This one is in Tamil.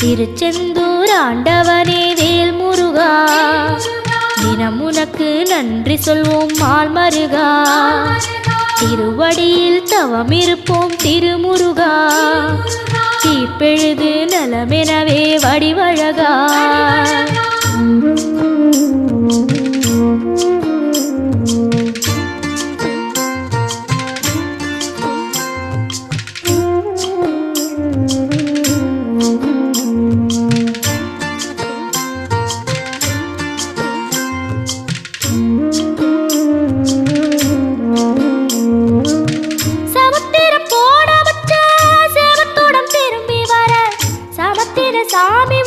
திருச்செந்தூர் ஆண்டவனே வேல் முருகா, தினம் உனக்கு நன்றி சொல்வோம் மால் மருகா. திருவடியில் தவம் இருப்போம் திருமுருகா, தீப்பெழுது நலமெனவே வடிவழகா. சாமி